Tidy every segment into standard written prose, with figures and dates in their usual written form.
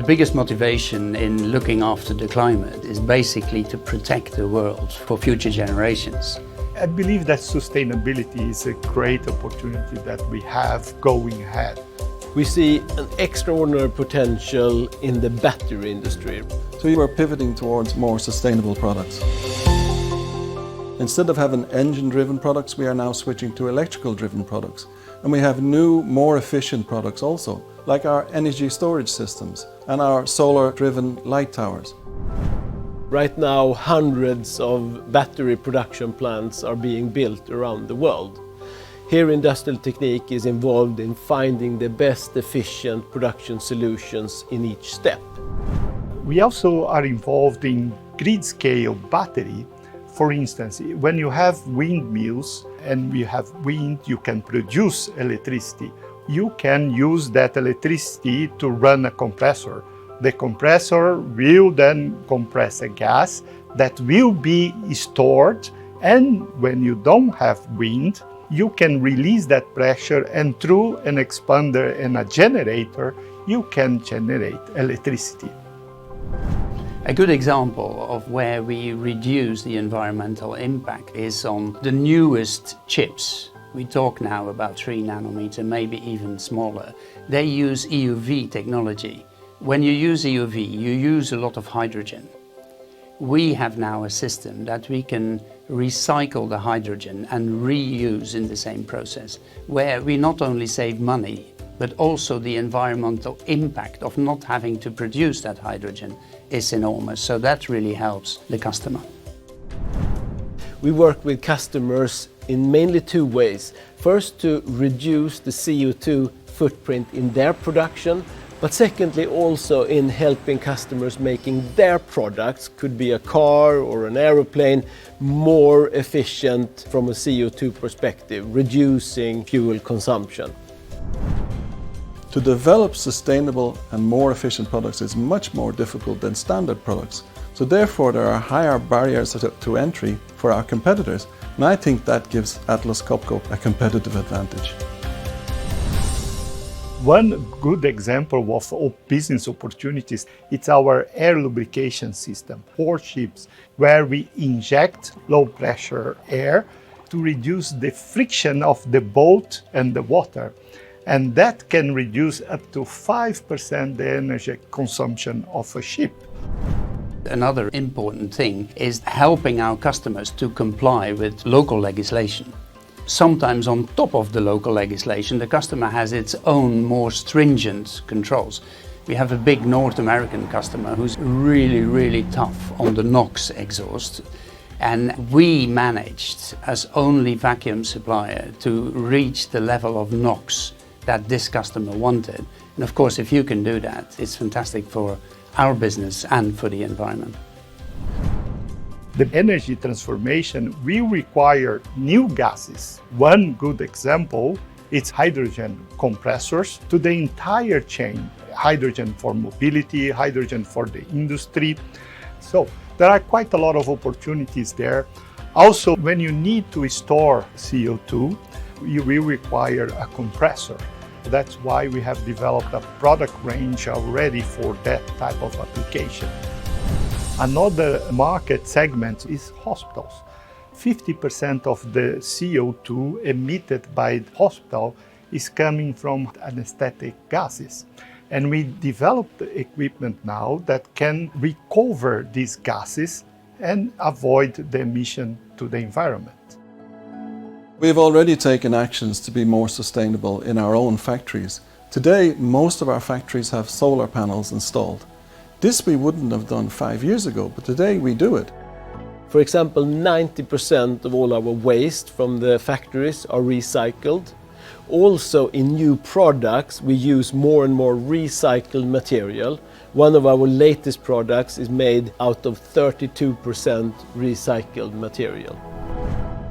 biggest motivation in looking after the climate is basically to protect the world for future generations. I believe that sustainability is a great opportunity that we have going ahead. We see an extraordinary potential in the battery industry. So we are pivoting towards more sustainable products. Instead of having engine-driven products, we are now switching to electrical-driven products. And we have new, more efficient products also, like our energy storage systems and our solar-driven light towers. Right now, hundreds of battery production plants are being built around the world. Here, Industrial Technique is involved in finding the best efficient production solutions in each step. We also are involved in grid-scale battery. For instance, when you have windmills and you have wind, you can produce electricity. You can use that electricity to run a compressor. The compressor will then compress a gas that will be stored, and when you don't have wind, you can release that pressure, and through an expander and a generator, you can generate electricity. A good example of where we reduce the environmental impact is on the newest chips. We talk now about 3 nanometer, maybe even smaller. They use EUV technology. When you use EUV, you use a lot of hydrogen. We have now a system that we can recycle the hydrogen and reuse in the same process, where we not only save money, but also the environmental impact of not having to produce that hydrogen is enormous. So that really helps the customer. We work with customers in mainly 2 ways. First, to reduce the CO2 footprint in their production, but secondly also in helping customers making their products, could be a car or an aeroplane, more efficient from a CO2 perspective, reducing fuel consumption. To develop sustainable and more efficient products is much more difficult than standard products. So therefore there are higher barriers to entry for our competitors, and I think that gives Atlas Copco a competitive advantage. One good example of business opportunities, it's our air lubrication system for ships, where we inject low pressure air to reduce the friction of the boat and the water. And that can reduce up to 5% the energy consumption of a ship. Another important thing is helping our customers to comply with local legislation. Sometimes on top of the local legislation, the customer has its own more stringent controls. We have a big North American customer who's really tough on the NOx exhaust. And we managed, as only vacuum supplier, to reach the level of NOx that this customer wanted. And of course, if you can do that, it's fantastic for our business and for the environment. The energy transformation will require new gases. One good example is hydrogen compressors to the entire chain. Hydrogen for mobility, hydrogen for the industry. So there are quite a lot of opportunities there. Also, when you need to store CO2, you will require a compressor. That's why we have developed a product range already for that type of application. Another market segment is hospitals. 50% of the CO2 emitted by the hospital is coming from anesthetic gases. And we developed equipment now that can recover these gases and avoid the emission to the environment. We've already taken actions to be more sustainable in our own factories. Today, most of our factories have solar panels installed. This we wouldn't have done 5 years ago, but today we do it. For example, 90% of all our waste from the factories are recycled. Also, in new products, we use more and more recycled material. One of our latest products is made out of 32% recycled material.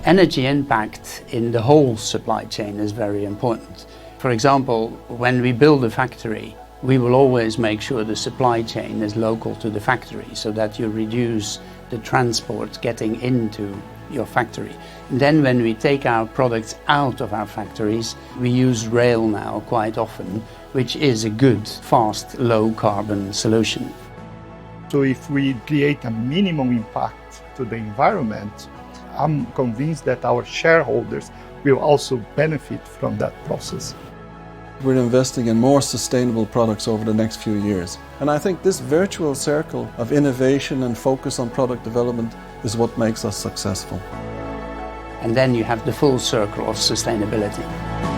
Energy impact in the whole supply chain is very important. For example, when we build a factory, we will always make sure the supply chain is local to the factory so that you reduce the transport getting into your factory. And then when we take our products out of our factories, we use rail now quite often, which is a good, fast, low carbon solution. So if we create a minimum impact to the environment, I'm convinced that our shareholders will also benefit from that process. We're investing in more sustainable products over the next few years. And I think this virtual circle of innovation and focus on product development is what makes us successful. And then you have the full circle of sustainability.